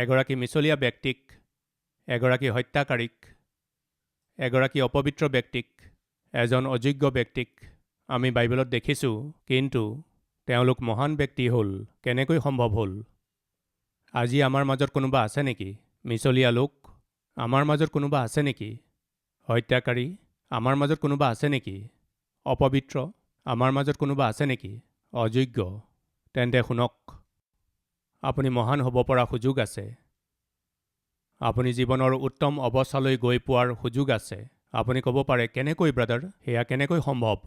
এগৰাকী মিছলীয়া ব্যক্তিক, এগৰাকী হত্যাকাৰীক, এগৰাকী অপবিত্ৰ ব্যক্তিক, এজন অযোগ্য ব্যক্তিক আমি বাইবেলত দেখিছোঁ, কিন্তু তেওঁলোক মহান ব্যক্তি হ'ল। কেনেকৈ সম্ভৱ হ'ল? আজি আমাৰ মাজত কোনোবা আছে নেকি মিছলীয়া লোক? আমাৰ মাজত কোনোবা আছে নেকি হত্যাকাৰী? আমাৰ মাজত কোনোবা আছে নেকি অপবিত্ৰ? আমাৰ মাজত কোনোবা আছে নেকি অযোগ্য? তেন্তে শুনক, আপুনি মহান হ'ব পৰা সুযোগ আছে। আপুনি জীৱনৰ উত্তম অৱস্থালৈ গৈ পোৱাৰ সুযোগ আছে। আপুনি ক'ব পাৰে, কেনেকৈ ব্ৰাদাৰ? সেয়া কেনেকৈ সম্ভৱ?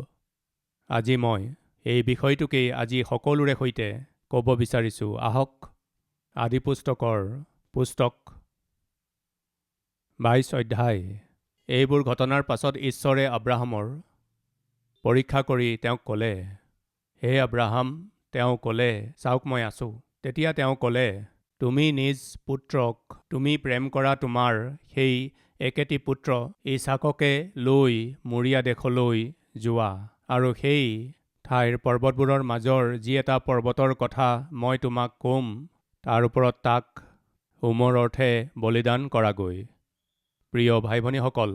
আজি মই এই বিষয়টোকেই আজি সকলোৰে সৈতে ক'ব বিচাৰিছোঁ। আহক, আদিপুস্তকৰ পুস্তক 22 অধ্যায়। এইবোৰ ঘটনাৰ পাছত ঈশ্বৰে আব্ৰাহামৰ পৰীক্ষা কৰি তেওঁক ক'লে, হে আব্ৰাহাম। তেওঁ ক'লে, চাওক মই আছোঁ। তেতিয়া তেওঁ ক'লে, তুমি নিজ পুত্ৰক, তুমি প্ৰেম কৰা তোমাৰ সেই একেটি পুত্ৰ ইছাককে লৈ মৰিয়া দেশলৈ যোৱা, আৰু সেই ঠাইৰ পৰ্বতবোৰৰ মাজৰ যি এটা পৰ্বতৰ কথা মই তোমাক ক'ম, তাৰ ওপৰত তাক হোমৰ অৰ্থে বলিদান কৰাগৈ। প্ৰিয় ভাই ভনীসকল,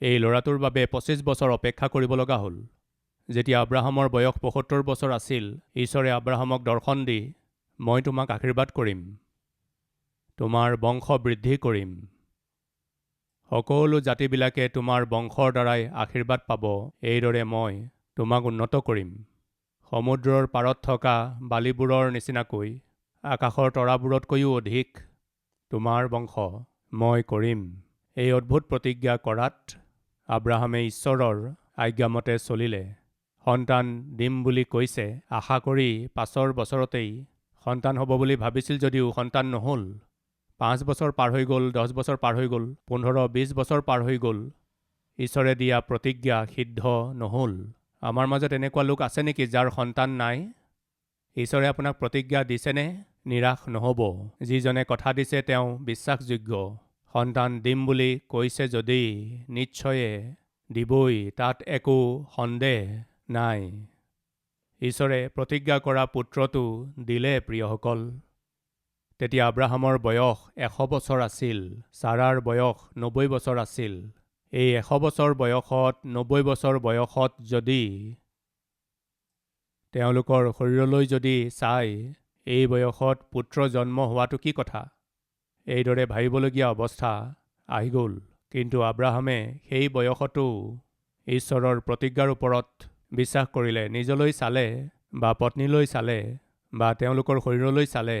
এই ল'ৰাটোৰ বাবে 25 বছৰ অপেক্ষা কৰিব লগা হ'ল। যেতিয়া আব্ৰাহামৰ বয়স 75 বছৰ আছিল, ঈশ্বৰে আব্ৰাহামক দৰ্শন দি, মই তোমাক আশীৰ্বাদ কৰিম, তোমাৰ বংশ বৃদ্ধি কৰিম, সকলো জাতিবিলাকে তোমাৰ বংশৰ দ্বাৰাই আশীৰ্বাদ পাব, এইদৰে মই তোমাক উন্নত কৰিম। সমুদ্ৰৰ পাৰত থকা বালিবোৰৰ নিচিনাকৈ, আকাশৰ তৰাবোৰতকৈও অধিক তোমাৰ বংশ মই কৰিম। এই অদ্ভুত প্ৰতিজ্ঞা কৰাত আব্ৰাহামে ঈশ্বৰৰ আজ্ঞামতে চলিলে। সন্তান দিম বুলি কৈছে, আশা কৰি 5 বছৰতেই সন্তান হ'ব বুলি ভাবিছিল যদিও সন্তান নহ'ল। 5 বছৰ পাৰ হৈ গ'ল, 10 বছৰ পাৰ হৈ গ'ল, 15-20 বছৰ পাৰ হৈ গ'ল, ঈশ্বৰে দিয়া প্ৰতিজ্ঞা সিদ্ধ নহ'ল। আমাৰ মাজত এনেকুৱা লোক আছে নেকি যাৰ সন্তান নাই? ঈশ্বৰে আপোনাক প্ৰতিজ্ঞা দিছেনে? নিৰাশ নহ'ব। যিজনে কথা দিছে তেওঁ বিশ্বাসযোগ্য। সন্তান দিম বুলি কৈছে যদি নিশ্চয়ে দিবই, তাত একো সন্দেহ নাই। ঈশ্বৰে প্ৰতিজ্ঞা কৰা পুত্ৰটো দিলে। প্ৰিয়সকল, তেতিয়া আব্ৰাহামৰ বয়স 100 বছৰ আছিল, ছাৰাৰ বয়স 90 বছৰ আছিল। এই 100 বছৰ বয়সত, 90 বছৰ বয়সত যদি তেওঁলোকৰ শৰীৰলৈ যদি চাই, এই বয়সত পুত্ৰ জন্ম হোৱাটো কি কথা? এইদৰে ভাবিবলগীয়া অৱস্থা আহি গ'ল। কিন্তু আব্ৰাহামে সেই বয়সতো ঈশ্বৰৰ প্ৰতিজ্ঞাৰ ওপৰত বিশ্বাস কৰিলে। নিজলৈ চালে বা পত্নীলৈ চালে বা তেওঁলোকৰ শৰীৰলৈ চালে,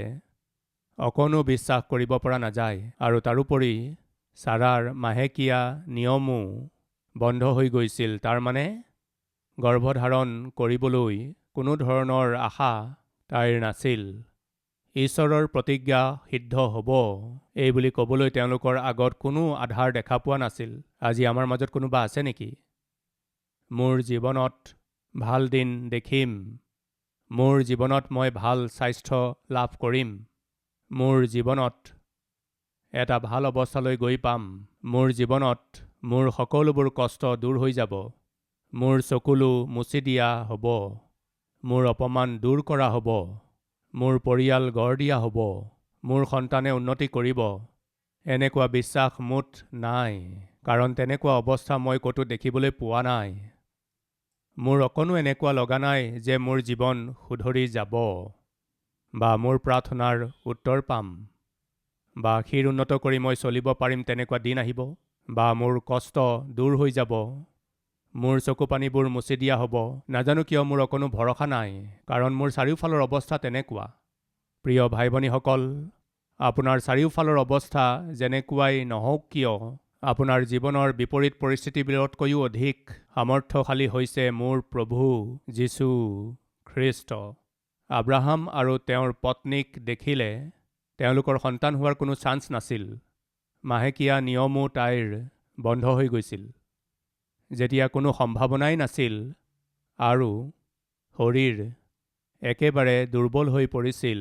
অকণো বিশ্বাস কৰিব পৰা নাযায়। আৰু তাৰোপৰি ছাৰাৰ মাহেকীয়া নিয়মো বন্ধ হৈ গৈছিল। তাৰমানে গৰ্ভধাৰণ কৰিবলৈ কোনো ধৰণৰ আশা তাইৰ নাছিল। ঈশ্বৰৰ প্ৰতিজ্ঞা সিদ্ধ হ'ব, এই বুলি ক'বলৈ তেওঁলোকৰ আগত কোনো আধাৰ দেখা পোৱা নাছিল। আজি আমাৰ মাজত কোনোবা আছে নেকি? মোৰ জীৱনত ভাল দিন দেখিম, মোৰ জীৱনত মই ভাল স্বাস্থ্য লাভ কৰিম, মোৰ জীৱনত এটা ভাল অৱস্থালৈ গৈ পাম, মোৰ জীৱনত মোৰ সকলোবোৰ কষ্ট দূৰ হৈ যাব, মোৰ চকুলো মুচি দিয়া হ'ব, মোৰ অপমান দূৰ কৰা হ'ব, মোৰ পৰিয়াল গঢ় দিয়া হ'ব, মোৰ সন্তানে উন্নতি কৰিব। এনেকুৱা বিশ্বাস মুঠ নাই, কাৰণ তেনেকুৱা অৱস্থা মই ক'তো দেখিবলৈ পোৱা নাই। মোৰ অকণো এনেকুৱা লগা নাই যে মোৰ জীৱন শুধৰি যাব, বা মোৰ প্ৰাৰ্থনাৰ উত্তৰ পাম, বা শিৰ উন্নত কৰি মই চলিব পাৰিম তেনেকুৱা দিন আহিব, বা মোৰ কষ্ট দূৰ হৈ যাব, মোৰ চকু পানীবোৰ মুচি দিয়া হ'ব। নাজানো কিয় মোৰ অকণো ভৰসা নাই, কাৰণ মোৰ চাৰিওফালৰ অৱস্থা তেনেকুৱা। প্ৰিয় ভাই ভনীসকল, আপোনাৰ চাৰিওফালৰ অৱস্থা যেনেকুৱাই নহওক কিয়, আপোনাৰ জীৱনৰ বিপৰীত পৰিস্থিতিবোৰতকৈও অধিক সামৰ্থ্যশালী হৈছে মোৰ প্ৰভু যীশু খ্ৰীষ্ট। আব্ৰাহাম আৰু তেওঁৰ পত্নীক দেখিলে তেওঁলোকৰ সন্তান হোৱাৰ কোনো চান্স নাছিল। মাহেকীয়া নিয়মো তাইৰ বন্ধ হৈ গৈছিল। যেতিয়া কোনো সম্ভাৱনাই নাছিল আৰু শৰীৰ একেবাৰে দুৰ্বল হৈ পৰিছিল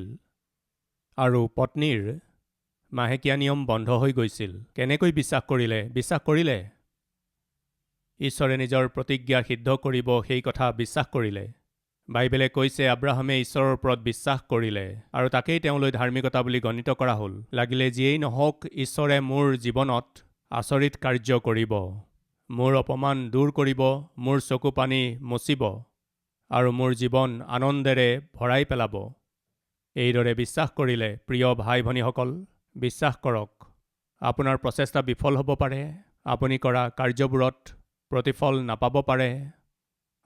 আৰু পত্নীৰ মাহেকীয়া নিয়ম বন্ধ হৈ গৈছিল, কেনেকৈ বিশ্বাস কৰিলে? বিশ্বাস কৰিলে। ঈশ্বৰে নিজৰ প্ৰতিজ্ঞা সিদ্ধ কৰিব সেই কথা বিশ্বাস কৰিলে। বাইবেলে কৈছে আব্ৰাহামে ঈশ্বৰৰ ওপৰত বিশ্বাস কৰিলে আৰু তাকেই তেওঁলৈ ধাৰ্মিকতা বুলি গণিত কৰা হ'ল। লাগিলে যিয়েই নহওক, ঈশ্বৰে মোৰ জীৱনত আচৰিত কাৰ্য কৰিব, মোৰ অপমান দূৰ কৰিব, মোৰ চকু পানী মচিব আৰু মোৰ জীৱন আনন্দেৰে ভৰাই পেলাব। এইদৰে বিশ্বাস কৰিলে প্ৰিয় ভাই ভনীসকল, বিশ্বাস কৰক, আপোনাৰ প্ৰচেষ্টা বিফল হ'ব পাৰে, আপুনি কৰা কাৰ্যবোৰত প্ৰতিফল নাপাব পাৰে,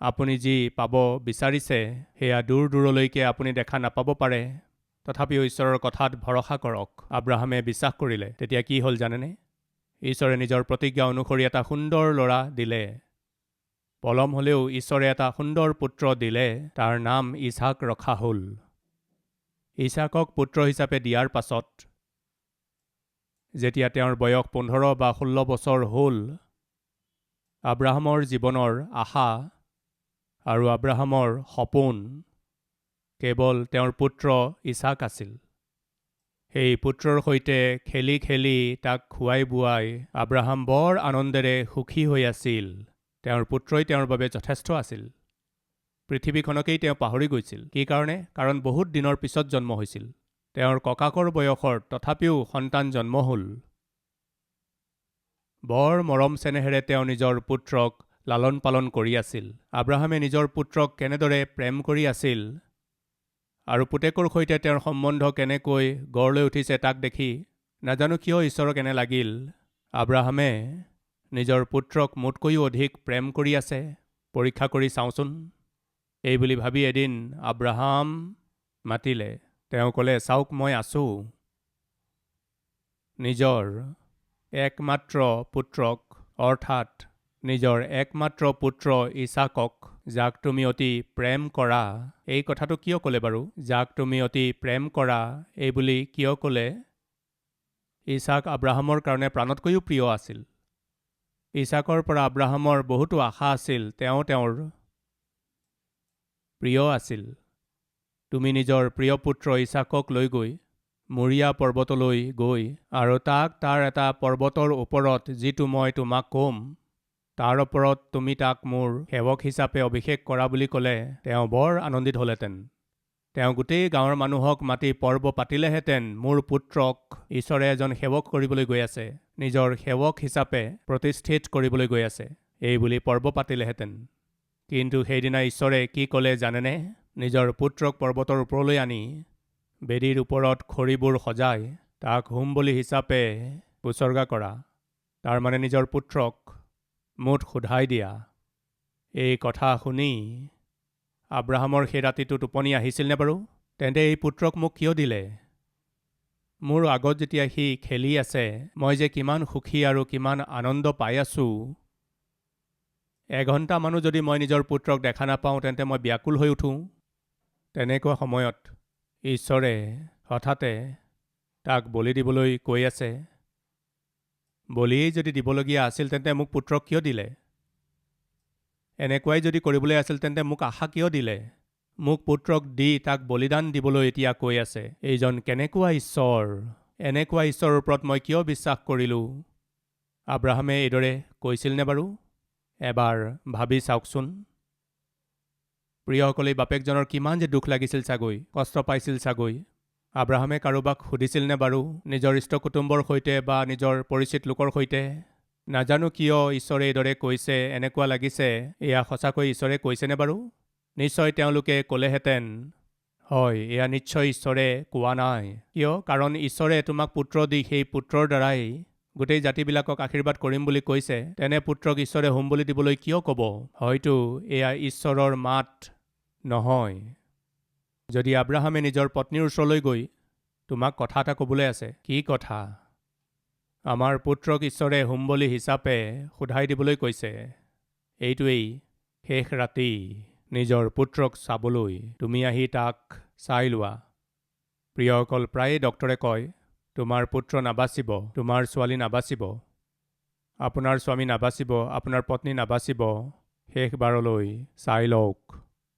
আপুনি যি পাব বিচাৰিছে সেয়া দূৰ দূৰলৈকে আপুনি দেখা নাপাব পাৰে। তথাপিও ঈশ্বৰৰ কথাত ভৰসা কৰক। আব্ৰাহামে বিশ্বাস কৰিলে। তেতিয়া কি হ'ল জানেনে? ঈশ্বৰে নিজৰ প্ৰতিজ্ঞা অনুসৰি এটা সুন্দৰ ল'ৰা দিলে। পলম হ'লেও ঈশ্বৰে এটা সুন্দৰ পুত্ৰ দিলে। তাৰ নাম ইছাক ৰখা হ'ল। ইছাকক পুত্ৰ হিচাপে দিয়াৰ পাছত যেতিয়া তেওঁৰ বয়স 15 বা 16 বছৰ হ'ল, আব্ৰাহামৰ জীৱনৰ আশা আৰু আব্ৰাহামৰ সপোন কেৱল তেওঁৰ পুত্ৰ ইছাক আছিল। সেই পুত্ৰৰ সৈতে খেলি খেলি তাক খুৱাই বুৱাই আব্ৰাহাম বৰ আনন্দেৰে সুখী হৈ আছিল। তেওঁৰ পুত্ৰই তেওঁৰ বাবে যথেষ্ট আছিল। পৃথিৱীখনকেই তেওঁ পাহৰি গৈছিল। কি কাৰণে? কাৰণ বহুত দিনৰ পিছত জন্ম হৈছিল। তেওঁৰ ককাকৰ বয়সৰ, তথাপিও সন্তান জন্ম হ'ল। বৰ মৰম চেনেহেৰে তেওঁ নিজৰ পুত্ৰক লালন পালন কৰি আছিল। আব্ৰাহামে নিজৰ পুত্ৰক কেনেদৰে প্ৰেম কৰি আছিল আৰু পুতেকৰ সৈতে তেওঁৰ সম্বন্ধ কেনেকৈ গঢ় লৈ উঠিছে তাক দেখি নাজানো কিয় ঈশ্বৰক এনে লাগিল, আব্ৰাহামে নিজৰ পুত্ৰক মোতকৈও অধিক প্ৰেম কৰি আছে, পৰীক্ষা কৰি চাওঁচোন। এই বুলি ভাবি এদিন আব্ৰাহাম মাতিলে। তেওঁ ক'লে, চাওক মই আছোঁ। নিজৰ একমাত্ৰ পুত্ৰক, অৰ্থাৎ নিজৰ একমাত্ৰ পুত্ৰ ইছাকক, যাক তুমি অতি প্ৰেম কৰা, এই কথাটো কিয় ক'লে বাৰু? যাক তুমি অতি প্ৰেম কৰা এই বুলি কিয় ক'লে? ইছাক আব্ৰাহামৰ কাৰণে প্ৰাণতকৈও প্ৰিয় আছিল। ইছাকৰ পৰা আব্ৰাহামৰ বহুতো আশা আছিল। তেওঁ তেওঁৰ প্ৰিয় আছিল। তুমি নিজৰ প্ৰিয় পুত্ৰ ইছাকক লৈ গৈ মৰিয়া পৰ্বতলৈ গৈ আৰু তাক তাৰ এটা পৰ্বতৰ ওপৰত, যিটো মই তোমাক ক'ম, তাৰ ওপৰত তুমি তাক মোৰ সেৱক হিচাপে অভিষেক কৰা বুলি ক'লে তেওঁ বৰ আনন্দিত হ'লহেঁতেন। তেওঁ গোটেই গাঁৱৰ মানুহক মাতি পৰ্ব পাতিলেহেঁতেন, মোৰ পুত্ৰক ঈশ্বৰে এজন সেৱক কৰিবলৈ গৈ আছে, নিজৰ সেৱক হিচাপে প্ৰতিষ্ঠিত কৰিবলৈ গৈ আছে, এই বুলি পৰ্ব পাতিলেহেঁতেন। কিন্তু সেইদিনা ঈশ্বৰে কি ক'লে জানেনে? নিজৰ পুত্ৰক পৰ্বতৰ ওপৰলৈ আনি বেদীৰ ওপৰত খৰিবোৰ সজাই তাক হোম বলি হিচাপে উচৰ্গা কৰা, তাৰমানে নিজৰ পুত্ৰক মুঠ সোধাই দিয়া। এই কথা শুনি আব্ৰাহামৰ সেই ৰাতিটো টোপনি আহিছিল নে বাৰু? তেন্তে এই পুত্ৰক মোক কিয় দিলে? মোৰ আগত যেতিয়া সি খেলি আছে, মই যে কিমান সুখী আৰু কিমান আনন্দ পাই আছোঁ। এঘণ্টামানো যদি মই নিজৰ পুত্ৰক দেখা নাপাওঁ তেন্তে মই ব্যাকুল হৈ উঠোঁ। তেনেকুৱা সময়ত ঈশ্বৰে হঠাতে তাক বলি দিবলৈ কৈ আছে। বলিয়েই যদি দিবলগীয়া আছিল তেন্তে মোক পুত্ৰক কিয় দিলে? এনেকুৱাই যদি কৰিবলৈ আছিল তেন্তে মোক আশা কিয় দিলে? মোক পুত্ৰক দি তাক বলিদান দিবলৈ এতিয়া কৈ আছে। এইজন কেনেকুৱা ঈশ্বৰ! এনেকুৱা ঈশ্বৰৰ ওপৰত মই কিয় বিশ্বাস কৰিলোঁ? আব্ৰাহামে এইদৰে কৈছিল নে বাৰু? এবাৰ ভাবি চাওকচোন। প্ৰিয়সকলে, বাপেকজনৰ কিমান যে দুখ লাগিছিল চাগৈ, কষ্ট পাইছিল চাগৈ। আব্ৰাহামে কাৰোবাক সুধিছিল নে বাৰু? নিজৰ ইষ্ট কুটুম্বৰ সৈতে বা নিজৰ পৰিচিত লোকৰ সৈতে? নাজানো কিয় ঈশ্বৰে এইদৰে কৈছে, এনেকুৱা লাগিছে এয়া সঁচাকৈ ঈশ্বৰে কৈছেনে বাৰু? নিশ্চয় তেওঁলোকে ক'লেহেঁতেন, হয়, এয়া নিশ্চয় ঈশ্বৰে কোৱা নাই। কিয়? কাৰণ ঈশ্বৰে তোমাক পুত্ৰ দি সেই পুত্ৰৰ দ্বাৰাই গোটেই জাতিবিলাকক আশীৰ্বাদ কৰিম বুলি কৈছে। তেনে পুত্ৰক ঈশ্বৰে হোম বলি দিবলৈ কিয় ক'ব? হয়তো এয়া ঈশ্বৰৰ মাত নহয়। যদি আব্ৰাহামে নিজৰ পত্নীৰ ওচৰলৈ গৈ, তোমাক কথা এটা ক'বলৈ আছে। কি কথা? আমাৰ পুত্ৰক ঈশ্বৰে হোম বলি হিচাপে সোধাই দিবলৈ কৈছে। এইটোৱেই শেষ ৰাতি নিজৰ পুত্ৰক চাবলৈ তুমি আহি তাক চাই লোৱা। প্ৰিয়সকল, প্ৰায়ে ডক্তৰে কয়, তোমাৰ পুত্ৰ নাবাচিব, তোমাৰ ছোৱালী নাবাচিব, আপোনাৰ স্বামী নাবাচিব, আপোনাৰ পত্নী নাবাচিব, শেষবাৰলৈ চাই লওক।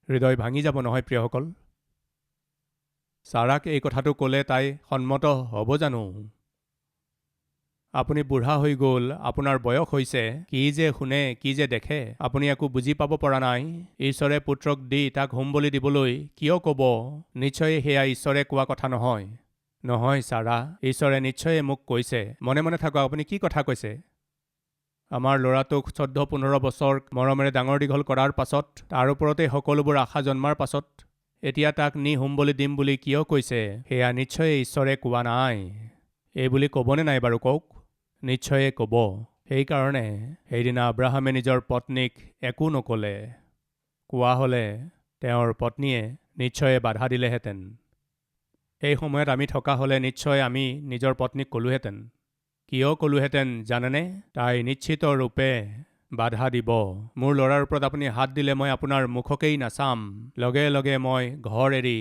হৃদয় ভাঙি যাব নহয় প্ৰিয়সকল? ছাৰাক এই কথাটো ক'লে তাই সন্মত হ'ব জানো? আপুনি বুঢ়া হৈ গ'ল, আপোনাৰ বয়স হৈছে, কি যে শুনে, কি যে দেখে, আপুনি একো বুজি পাব পৰা নাই। ঈশ্বৰে পুত্ৰক দি তাক হোম বলি দিবলৈ কিয় ক'ব? নিশ্চয় সেয়া ঈশ্বৰে কোৱা কথা নহয়। নহয় ছাৰা, ঈশ্বৰে নিশ্চয় মোক কৈছে। মনে মনে থাকক, আপুনি কি কথা কৈছে? আমাৰ ল'ৰাটোক 14-15 বছৰ মৰমেৰে ডাঙৰ দীঘল কৰাৰ পাছত, তাৰ ওপৰতে সকলোবোৰ আশা জন্মাৰ পাছত এতিয়া তাক নি হোম বলি দিম বুলি কিয় কৈছে? সেয়া নিশ্চয় ঈশ্বৰে কোৱা নাই। এই বুলি ক'বনে নাই বাৰু কওক? নিশ্চয়ে ক'ব। সেইকাৰণে সেইদিনা আব্ৰাহামে নিজৰ পত্নীক একো নক'লে। কোৱা হ'লে তেওঁৰ পত্নীয়ে নিশ্চয় বাধা দিলেহেঁতেন। সেই সময়ত আমি থকা হ'লে নিশ্চয় আমি নিজৰ পত্নীক ক'লোহেঁতেন। কিয় ক'লোহেঁতেন জানেনে? তাই নিশ্চিত ৰূপে বাধা দিব। মোৰ ল'ৰাৰ ওপৰত আপুনি হাত দিলে মই আপোনাৰ মুখকেই নাচাম, লগে লগে মই ঘৰ এৰি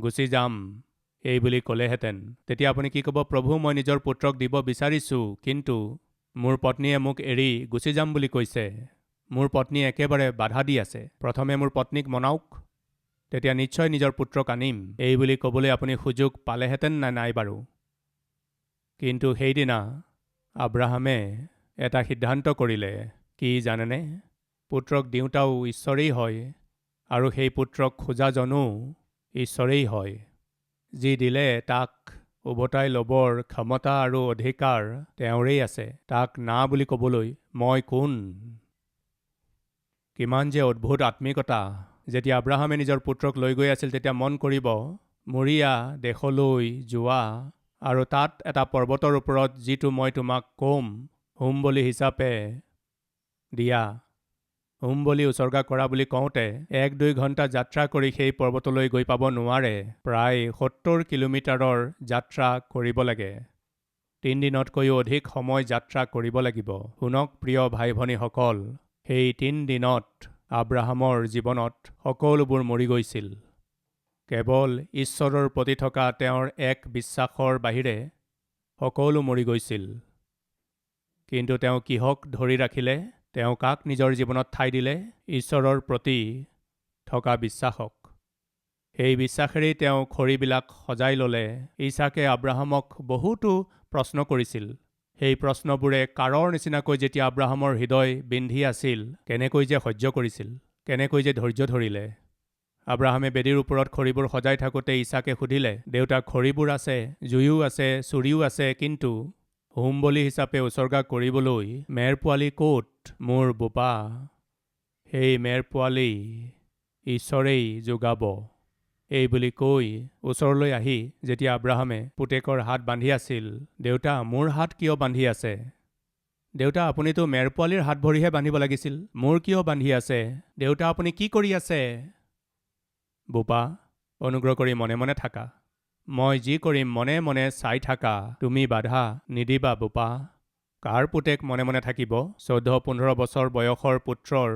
গুচি যাম, এই বুলি ক'লেহেঁতেন। তেতিয়া আপুনি কি ক'ব? প্ৰভু, মই নিজৰ পুত্ৰক দিব বিচাৰিছোঁ, কিন্তু মোৰ পত্নীয়ে মোক এৰি গুচি যাম বুলি কৈছে। মোৰ পত্নীয়ে একেবাৰে বাধা দি আছে। প্ৰথমে মোৰ পত্নীক মনাওক, তেতিয়া নিশ্চয় নিজৰ পুত্ৰক আনিম, এই বুলি ক'বলৈ আপুনি সুযোগ পালেহেঁতেন নে নাই বাৰু? কিন্তু সেইদিনা আব্ৰাহামে এটা সিদ্ধান্ত কৰিলে। কি জানেনে? পুত্ৰক দিওঁতাও ঈশ্বৰেই হয়, আৰু সেই পুত্ৰক খোজাজনো ঈশ্বৰেই হয়। যি দিলে তাক উভতাই ল'বৰ ক্ষমতা আৰু অধিকাৰ তেওঁৰেই আছে। তাক না বুলি ক'বলৈ মই কোন? কিমান যে অদ্ভুত আত্মিকতা! যেতিয়া আব্ৰাহামে নিজৰ পুত্ৰক লৈ গৈ আছিল, তেতিয়া মন কৰিব, মৰিয়া দেশলৈ যোৱা আৰু তাত এটা পৰ্বতৰ ওপৰত যিটো মই তোমাক ক'ম, হোম বলি হিচাপে দিয়া, হোম বলি উচৰ্গা কৰা বুলি কওঁতে 1-2 ঘণ্টা যাত্ৰা কৰি সেই পৰ্বতলৈ গৈ পাব নোৱাৰে। প্ৰায় 70 কিলোমিটাৰৰ যাত্ৰা কৰিব লাগে। 3 দিনতকৈও অধিক সময় যাত্ৰা কৰিব লাগিব। শুনক প্ৰিয় ভাই ভনীসকল, সেই 3 দিনত আব্ৰাহামৰ জীৱনত সকলোবোৰ মৰি গৈছিল। কেৱল ঈশ্বৰৰ প্ৰতি থকা তেওঁৰ এক বিশ্বাসৰ বাহিৰে সকলো মৰি গৈছিল। কিন্তু তেওঁ কিহক ধৰি ৰাখিলে? তেওঁ কাক নিজৰ জীৱনত ঠাই দিলে? ঈশ্বৰৰ প্ৰতি থকা বিশ্বাসক। সেই বিশ্বাসেৰেই তেওঁ খৰিবিলাক সজাই ল'লে। ইছাকে আব্ৰাহামক বহুতো প্ৰশ্ন কৰিছিল। সেই প্ৰশ্নবোৰে কাঁড়ৰ নিচিনাকৈ যেতিয়া আব্ৰাহামৰ হৃদয় বিন্ধি আছিল, কেনেকৈ যে সহ্য কৰিছিল, কেনেকৈ যে ধৈৰ্য ধৰিলে। আব্ৰাহামে বেদীৰ ওপৰত খৰিবোৰ সজাই থাকোঁতে ইছাকে সুধিলে, দেউতা, খৰিবোৰ আছে, জুইও আছে, চুৰিও আছে, কিন্তু হোম বলি হিচাপে উচৰ্গা কৰিবলৈ মেৰ পোৱালি ক'ত? মোৰ বোপা, সেই মেৰ পোৱালি ঈশ্বৰেই যোগাব, এই বুলি কৈ ওচৰলৈ আহি যেতিয়া আব্ৰাহামে পুতেকৰ হাত বান্ধি আছিল, দেউতা, মোৰ হাত কিয় বান্ধি আছে? দেউতা, আপুনিতো মেৰ পোৱালিৰ হাত ভৰিহে বান্ধিব লাগিছিল, মোৰ কিয় বান্ধি আছে? দেউতা, আপুনি কি কৰি আছে? বোপা, অনুগ্ৰহ কৰি মনে মনে থাকা। মই যি কৰিম মনে মনে চাই থাকা। তুমি বাধা নিদিবা বোপা। কাৰ পুতেক মনে মনে থাকিব? 14-15 বছৰ বয়সৰ পুত্ৰৰ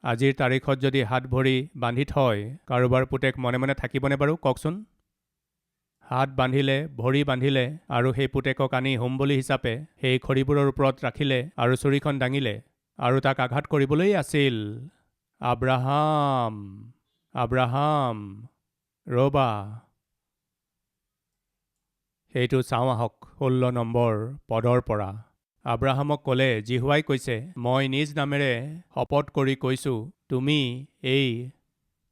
আজিৰ তাৰিখত যদি হাত ভৰি বান্ধি থয়, কাৰোবাৰ পুতেক মনে মনে থাকিবনে বাৰু কওকচোন? হাত বান্ধিলে, ভৰি বান্ধিলে, আৰু সেই পুতেকক আনি হোম বলি হিচাপে সেই খৰিবোৰৰ ওপৰত ৰাখিলে আৰু চুৰিখন দাঙিলে আৰু তাক আঘাত কৰিবলৈই আছিল। আব্ৰাহাম, আব্ৰাহাম, ৰ'বা। সেইটো চাওঁ আহক 16 নম্বৰ পদৰ পৰা। আব্ৰাহামক ক'লে, জিহুৱাই কৈছে, মই নিজ নামেৰে শপত কৰি কৈছোঁ, তুমি এই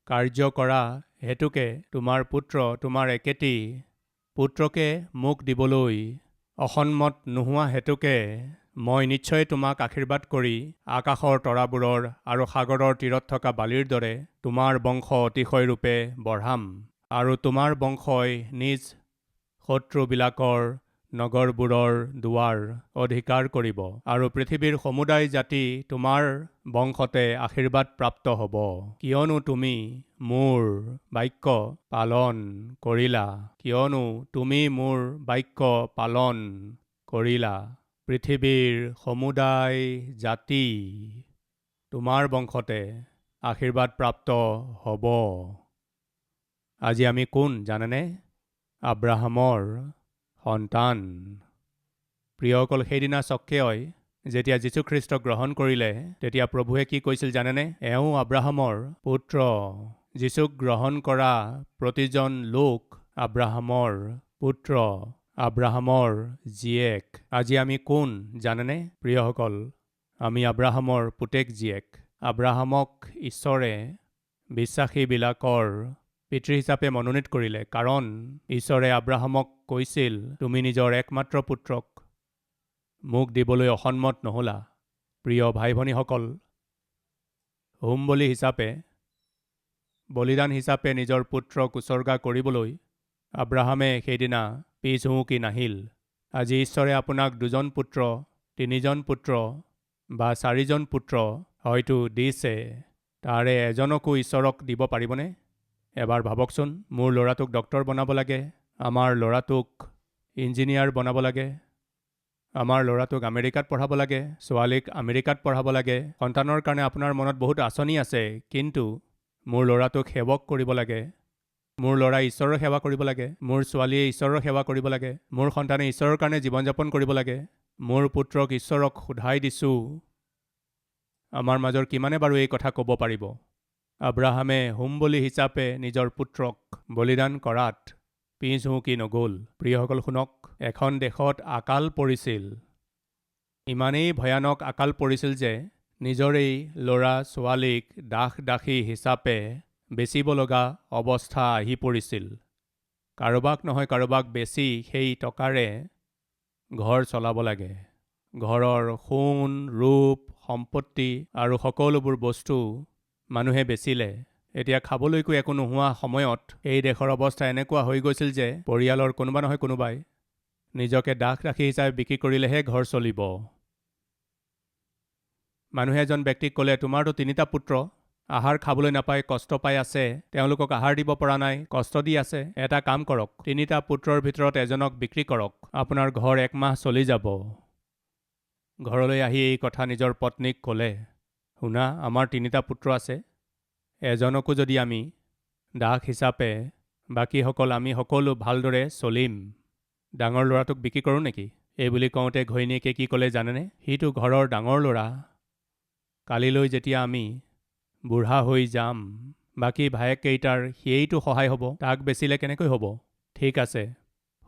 কাৰ্য কৰা হেতুকে তোমাৰ পুত্ৰ, তোমাৰ একেটি পুত্ৰকে মোক দিবলৈ অসন্মত নোহোৱা হেতুকে মই নিশ্চয় তোমাক আশীৰ্বাদ কৰি আকাশৰ তৰাবোৰৰ আৰু সাগৰৰ তীৰত থকা বালিৰ দৰে তোমাৰ বংশ অতিশয়ৰূপে বঢ়াম, আৰু তোমাৰ বংশই নিজ শত্ৰুবিলাকৰ নগৰবোৰৰ দুৱাৰ অধিকাৰ কৰিব, আৰু পৃথিৱীৰ সমুদায় জাতি তোমাৰ বংশতে আশীৰ্বাদ প্ৰাপ্ত হ'ব, কিয়নো তুমি মোৰ বাক্য পালন কৰিলা। কিয়নো তুমি মোৰ বাক্য পালন কৰিলা। পৃথিৱীৰ সমুদায় জাতি তোমাৰ বংশতে আশীৰ্বাদ প্ৰাপ্ত হ'ব। আজি আমি কোন জানেনে? আব্ৰাহামৰ সন্তান। প্ৰিয়সকল, সেইদিনা চক্কেয় যেতিয়া যীশুখ্ৰীষ্টক গ্ৰহণ কৰিলে, তেতিয়া প্ৰভুৱে কি কৈছিল জানেনে? এওঁ আব্ৰাহামৰ পুত্ৰ। যীশুক গ্ৰহণ কৰা প্ৰতিজন লোক আব্ৰাহামৰ পুত্ৰ। আব্ৰাহামৰ জীয়েক। আজি আমি কোন জানেনে প্ৰিয়সকল? আমি আব্ৰাহামৰ পুতেক জীয়েক। আব্ৰাহামক ঈশ্বৰে বিশ্বাসীবিলাকৰ পিতৃ হিচাপে মনোনীত কৰিলে, কাৰণ ঈশ্বৰে আব্ৰাহামক কৈছিল, তুমি নিজৰ একমাত্ৰ পুত্ৰক মোক দিবলৈ অসন্মত নহলা। প্ৰিয় ভাই ভনীসকল, হোম বলি হিচাপে, বলিদান হিচাপে নিজৰ পুত্ৰক উচৰ্গা কৰিবলৈ আব্ৰাহামে সেইদিনা পিছ হুহুকি নাহিল। আজি ঈশ্বৰে আপোনাক 2জন পুত্ৰ, 3জন পুত্ৰ বা 4জন পুত্ৰ হয়তো দিছে, তাৰে এজনকো ঈশ্বৰক দিব পাৰিবনে? এবাৰ ভাবকচোন, মোৰ ল'ৰাটোক ডক্তৰ বনাব লাগে, আমাৰ ল'ৰাটোক ইঞ্জিনিয়াৰ বনাব লাগে, আমাৰ ল'ৰাটোক আমেৰিকাত পঢ়াব লাগে, ছোৱালীক আমেৰিকাত পঢ়াব লাগে। সন্তানৰ কাৰণে আপোনাৰ মনত বহুত আঁচনি আছে, কিন্তু মোৰ ল'ৰাটোক সেৱক কৰিব লাগে, মোৰ ল'ৰাই ঈশ্বৰৰ সেৱা কৰিব লাগে, মোৰ ছোৱালীয়ে ঈশ্বৰৰ সেৱা কৰিব লাগে, মোৰ সন্তানে ঈশ্বৰৰ কাৰণে জীৱন যাপন কৰিব লাগে, মোৰ পুত্ৰক ঈশ্বৰক সোধাই দিছোঁ। আমাৰ মাজৰ কিমানে বাৰু এই কথা ক'ব পাৰিব? আব্ৰাহামে হোম বলি হিচাপে নিজৰ পুত্ৰক বলিদান কৰাত পিছ হুহুকি নগ'ল। প্ৰিয়সকল শুনক, এখন দেশত আকাল পৰিছিল, ইমানেই ভয়ানক আকাল পৰিছিল যে নিজৰেই ল'ৰা ছোৱালীক দাস দাসী হিচাপে বেচিব লগা অৱস্থা আহি পৰিছিল। কাৰোবাক নহয় কাৰোবাক বেচি সেই টকাৰে ঘৰ চলাব লাগে। ঘৰৰ সোণ ৰূপ সম্পত্তি আৰু সকলোবোৰ বস্তু মানুহে বেচিলে। এতিয়া খাবলৈকো একো নোহোৱা সময়ত এই দেশৰ অৱস্থা এনেকুৱা হৈ গৈছিল যে পৰিয়ালৰ কোনোবা নহয় কোনোবাই নিজকে দাস দাসী হিচাপে বিক্ৰী কৰিলেহে ঘৰ চলিব। মানুহে এজন ব্যক্তিক ক'লে, তোমাৰতো 3টা পুত্ৰ, আহাৰ খাবলৈ নাপায়, কষ্ট পাই আছে, তেওঁলোকক আহাৰ দিব পৰা নাই, কষ্ট দি আছে। এটা কাম কৰক, 3টা পুত্ৰৰ ভিতৰত এজনক বিক্ৰী কৰক, আপোনাৰ ঘৰ 1 মাহ চলি যাব। ঘৰলৈ আহি এই কথা নিজৰ পত্নীক ক'লে, শুনা, আমাৰ 3টা পুত্ৰ আছে, এজনকো যদি আমি দাস হিচাপে, বাকীসকল আমি সকলো ভালদৰে চলিম, ডাঙৰ ল'ৰাটোক বিক্ৰী কৰোঁ নেকি? এই বুলি কওঁতে ঘৈণীয়েকে কি ক'লে জানেনে? সিটো ঘৰৰ ডাঙৰ ল'ৰা, কালিলৈ যেতিয়া আমি বুঢ়া হৈ যাম, বাকী ভায়েককেইটাৰ সিয়েইটো সহায় হ'ব, তাক বেচিলে কেনেকৈ হ'ব? ঠিক আছে,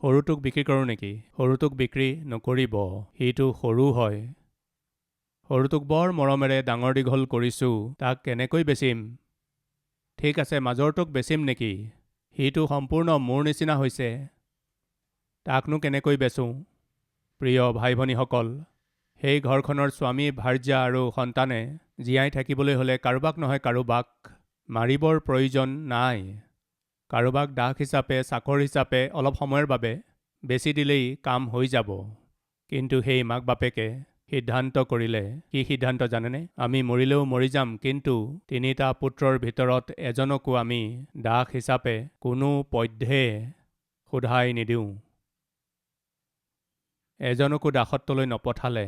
সৰুটোক বিক্ৰী কৰোঁ নেকি? সৰুটোক বিক্ৰী নকৰিব, সিটো সৰু হয়, সৰুটোক বৰ মৰমেৰে ডাঙৰ দীঘল কৰিছোঁ, তাক কেনেকৈ বেচিম? ঠিক আছে, মাজৰটোক বেচিম নেকি? সিটো সম্পূৰ্ণ মোৰ নিচিনা হৈছে, তাকনো কেনেকৈ বেচোঁ? প্ৰিয় ভাই ভনীসকল, সেই ঘৰখনৰ স্বামী ভাৰ্যা আৰু সন্তানে জীয়াই থাকিবলৈ হ'লে কাৰোবাক নহয় কাৰোবাক মাৰিবৰ প্ৰয়োজন নাই। কাৰোবাক দাস হিচাপে, চাকৰ হিচাপে অলপ সময়ৰ বাবে বেচি দিলেই কাম হৈ যাব। কিন্তু সেই মাক বাপেকে সিদ্ধান্ত কৰিলে, কি সিদ্ধান্ত জানেনে? আমি মৰিলেও মৰি যাম, কিন্তু 3টা পুত্ৰৰ ভিতৰত এজনকো আমি দাস হিচাপে কোনো পধ্যে সোধাই নিদিওঁ। এজনকো দাসত্বলৈ নপঠালে।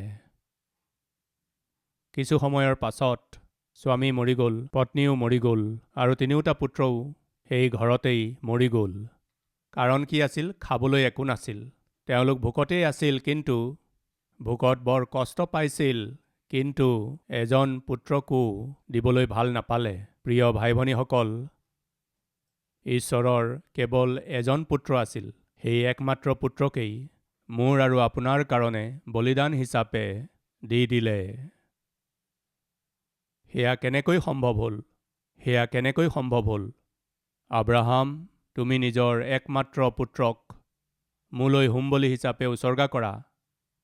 কিছু সময়ৰ পাছত স্বামী মৰি গ'ল, পত্নীও মৰি গ'ল, আৰু 3টা পুত্ৰও সেই ঘৰতেই মৰি গ'ল। কাৰণ কি আছিল? খাবলৈ একো নাছিল। তেওঁলোক ভোকতেই আছিল, কিন্তু ভোকত বৰ কষ্ট পাইছিল, কিন্তু এজন পুত্ৰকো দিবলৈ ভাল নাপালে। প্ৰিয় ভাই ভনীসকল, ঈশ্বৰৰ কেৱল এজন পুত্ৰ আছিল। সেই একমাত্ৰ পুত্ৰকেই মোৰ আৰু আপোনাৰ কাৰণে বলিদান হিচাপে দি দিলে। সেয়া কেনেকৈ সম্ভৱ হ'ল? সেয়া কেনেকৈ সম্ভৱ হ'ল? আব্ৰাহাম, তুমি নিজৰ একমাত্ৰ পুত্ৰক মোলৈ হোম বলি হিচাপে উচৰ্গা কৰা,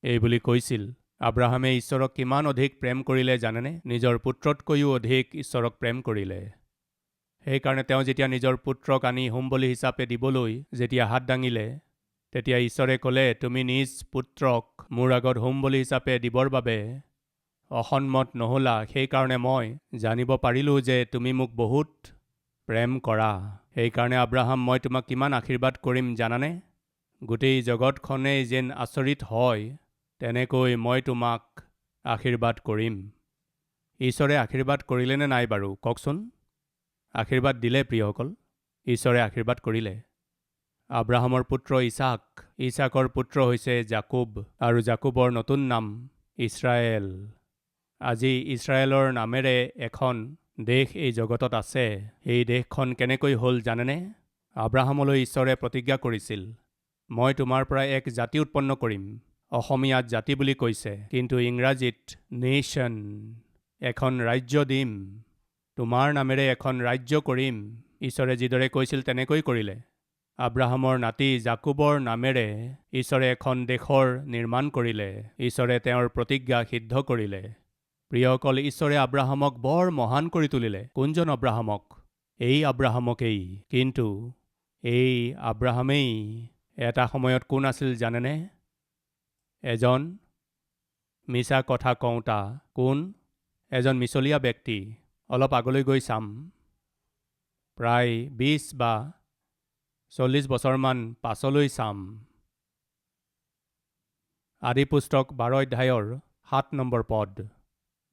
এই বুলি কৈছিল। আব্ৰাহামে ঈশ্বৰক কিমান অধিক প্ৰেম কৰিলে জানেনে? নিজৰ পুত্ৰতকৈও অধিক ঈশ্বৰক প্ৰেম কৰিলে। সেইকাৰণে তেওঁ যেতিয়া নিজৰ পুত্ৰক আনি হোম বলি হিচাপে দিবলৈ যেতিয়া হাত দাঙিলে, তেতিয়া ঈশ্বৰে ক'লে, তুমি নিজ পুত্ৰক মোৰ আগত হোম বলি হিচাপে দিবৰ বাবে অসন্মত নহ'লা। সেইকাৰণে মই জানিব পাৰিলোঁ যে তুমি মোক বহুত প্ৰেম কৰা। সেইকাৰণে আব্ৰাহাম, মই তোমাক কিমান আশীৰ্বাদ কৰিম জানানে? গোটেই জগতখনেই যেন আচৰিত হয়, তেনেকৈ মই তোমাক আশীৰ্বাদ কৰিম। ঈশ্বৰে আশীৰ্বাদ কৰিলেনে নাই বাৰু কওকচোন? আশীৰ্বাদ দিলে প্ৰিয়সকল, ঈশ্বৰে আশীৰ্বাদ কৰিলে। আব্ৰাহামৰ পুত্ৰ ইছাক, ইছাকৰ পুত্ৰ হৈছে জাকোব, আৰু জাকোবৰ নতুন নাম ইছৰাইল। আজি ইছৰাইলৰ নামেৰে এখন দেশ এই জগতত আছে। এই দেশখন কেনেকৈ হ'ল জানেনে? আব্ৰাহামলৈ ঈশ্বৰে প্ৰতিজ্ঞা কৰিছিল, মই তোমাৰ পৰা এক জাতি উৎপন্ন কৰিম। অসমীয়াত জাতি বুলি কৈছে, কিন্তু ইংৰাজীত নেশ্যন, এখন ৰাজ্য দিম। তোমাৰ নামেৰে এখন ৰাজ্য কৰিম। ঈশ্বৰে যিদৰে কৈছিল তেনেকৈ কৰিলে। আব্ৰাহামৰ নাতি জাকুবৰ নামেৰে ঈশ্বৰে এখন দেশৰ নিৰ্মাণ কৰিলে। ঈশ্বৰে তেওঁৰ প্ৰতিজ্ঞা সিদ্ধ কৰিলে। প্ৰিয়সকল, ঈশ্বৰে আব্ৰাহামক বৰ মহান কৰি তুলিলে। কোনজন আব্ৰাহামক? এই আব্ৰাহামকেই। কিন্তু এই আব্ৰাহামেই এটা সময়ত কোন আছিল জানেনে? এজন মিছা কথা কওঁতা। কোন? এজন মিছলীয়া ব্যক্তি। অলপ আগলৈ গৈ চাম। প্ৰায় 20 বা 40 বছৰমান পাছলৈ চাম। আদি পুস্তক 12 অধ্যায়ৰ 7 নম্বৰ পদ।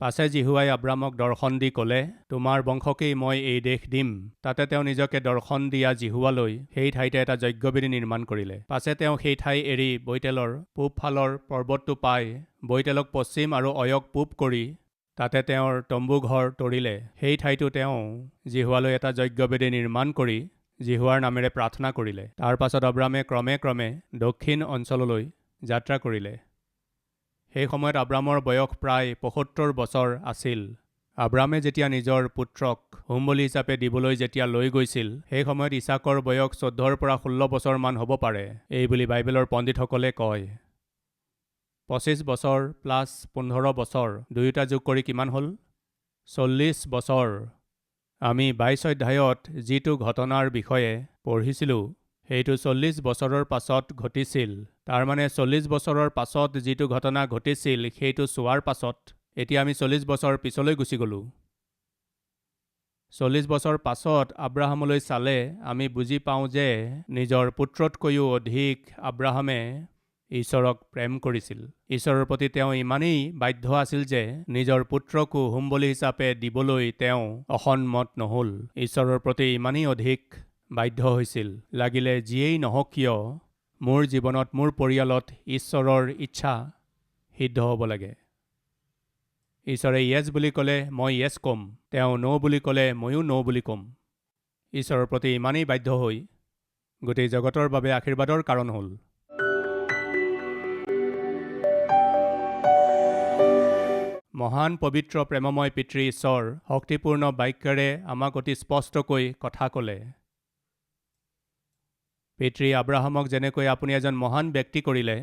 পাছে জিহুৱাই আব্ৰামক দৰ্শন দি ক'লে, তোমাৰ বংশকেই মই এই দেশ দিম। তাতে তেওঁ নিজকে দৰ্শন দিয়া জিহুৱালৈ সেই ঠাইতে এটা যজ্ঞবেদী নিৰ্মাণ কৰিলে। পাছে তেওঁ সেই ঠাই এৰি বৈতেলৰ পূব ফালৰ পৰ্বতটো পাই বৈতেলক পশ্চিম আৰু অয়ক পূব কৰি তাতে তেওঁৰ তম্বু ঘৰ তৰিলে। সেই ঠাইতো তেওঁ জিহুৱালৈ এটা যজ্ঞবেদী নিৰ্মাণ কৰি জিহুৱাৰ নামেৰে প্ৰাৰ্থনা কৰিলে। তাৰ পাছত আব্ৰামে ক্ৰমে ক্ৰমে দক্ষিণ অঞ্চললৈ যাত্ৰা কৰিলে। সেই সময়ত আব্ৰামৰ বয়স প্ৰায় 75 বছৰ আছিল। আব্ৰামে যেতিয়া নিজৰ পুত্ৰক হোম বলি হিচাপে দিবলৈ যেতিয়া লৈ গৈছিল, সেই সময়ত ইছাকৰ বয়স 14 পৰা 16 বছৰমান হ'ব পাৰে, এই বুলি বাইবেলৰ পণ্ডিতসকলে কয়। 25 বছৰ প্লাছ 15 বছৰ দুয়োটা যোগ কৰি কিমান হ'ল? 40 বছৰ। আমি 22 অধ্যায়ত যিটো ঘটনাৰ বিষয়ে পঢ়িছিলোঁ সেইটো 40 বছৰৰ পাছত ঘটিছিল। তাৰমানে 40 বছৰৰ পাছত যিটো ঘটনা ঘটিছিল সেইটো চোৱাৰ পাছত এতিয়া আমি 40 বছৰ পিছলৈ গুচি গ'লোঁ। 40 বছৰ পাছত আব্ৰাহামলৈ চালে আমি বুজি পাওঁ যে নিজৰ পুত্ৰতকৈও অধিক আব্ৰাহামে ঈশ্বৰক প্ৰেম কৰিছিল। ঈশ্বৰৰ প্ৰতি তেওঁ ইমানেই বাধ্য আছিল যে নিজৰ পুত্ৰকো হোম বলি হিচাপে দিবলৈ তেওঁ অসন্মত নহ'ল। ঈশ্বৰৰ প্ৰতি ইমানেই অধিক বাধ্য হৈছিল, লাগিলে যিয়েই নহওক কিয় মোৰ জীৱনত, মোৰ পৰিয়ালত ঈশ্বৰৰ ইচ্ছা সিদ্ধ হ'ব লাগে। ঈশ্বৰে য়েছ বুলি ক'লে মই য়েছ ক'ম, তেওঁ ন' বুলি ক'লে ময়ো ন' বুলি ক'ম। ঈশ্বৰৰ প্ৰতি ইমানেই বাধ্য হৈ গোটেই জগতৰ বাবে আশীৰ্বাদৰ কাৰণ হ'ল। মহান পবিত্ৰ প্ৰেমময় পিতৃ ঈশ্বৰ শক্তিপূৰ্ণ বাক্যৰে আমাক অতি স্পষ্টকৈ কথা ক'লে। পিতৃ আব্ৰাহামক যেনেকৈ আপুনি এজন মহান ব্যক্তি কৰিলে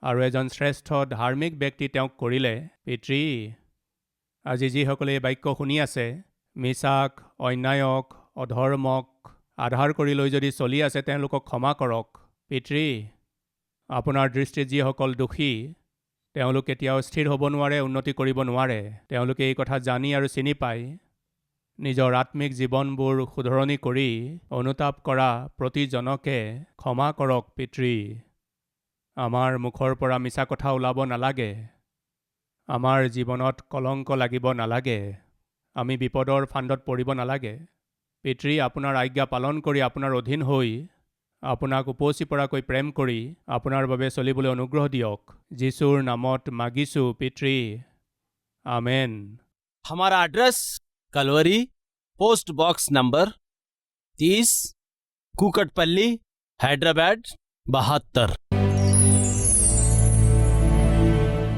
আৰু এজন শ্ৰেষ্ঠ ধাৰ্মিক ব্যক্তি তেওঁক কৰিলে, পিতৃ আজি যিসকলে এই বাক্য শুনি আছে, মিছাক, অন্যায়ক, অধৰ্মক আধাৰ কৰি লৈ যদি চলি আছে তেওঁলোকক ক্ষমা কৰক। পিতৃ আপোনাৰ দৃষ্টিত যিসকল দোষী তেওঁলোক কেতিয়াও স্থিৰ হ'ব নোৱাৰে, উন্নতি কৰিব নোৱাৰে। তেওঁলোকে এই কথা জানি আৰু চিনি পাই নিজৰ আত্মিক জীৱনবোৰ শুধৰণি কৰি অনুতাপ কৰা প্ৰতিজনকে ক্ষমা কৰক। পিতৃ আমাৰ মুখৰ পৰা মিছা কথা ওলাব নালাগে, আমাৰ জীৱনত কলংক লাগিব নালাগে, আমি বিপদৰ ফান্দত পৰিব নালাগে। পিতৃ আপোনাৰ আজ্ঞা পালন কৰি আপোনাৰ অধীন হৈ আপোনাক উপচি পৰাকৈ প্ৰেম কৰি আপোনাৰ বাবে চলিবলৈ অনুগ্ৰহ দিয়ক। যীশুৰ নামত মাগিছোঁ পিতৃ, আমেন। हमारा address Calvary, post box number 30, Kukatpally, Hyderabad 72।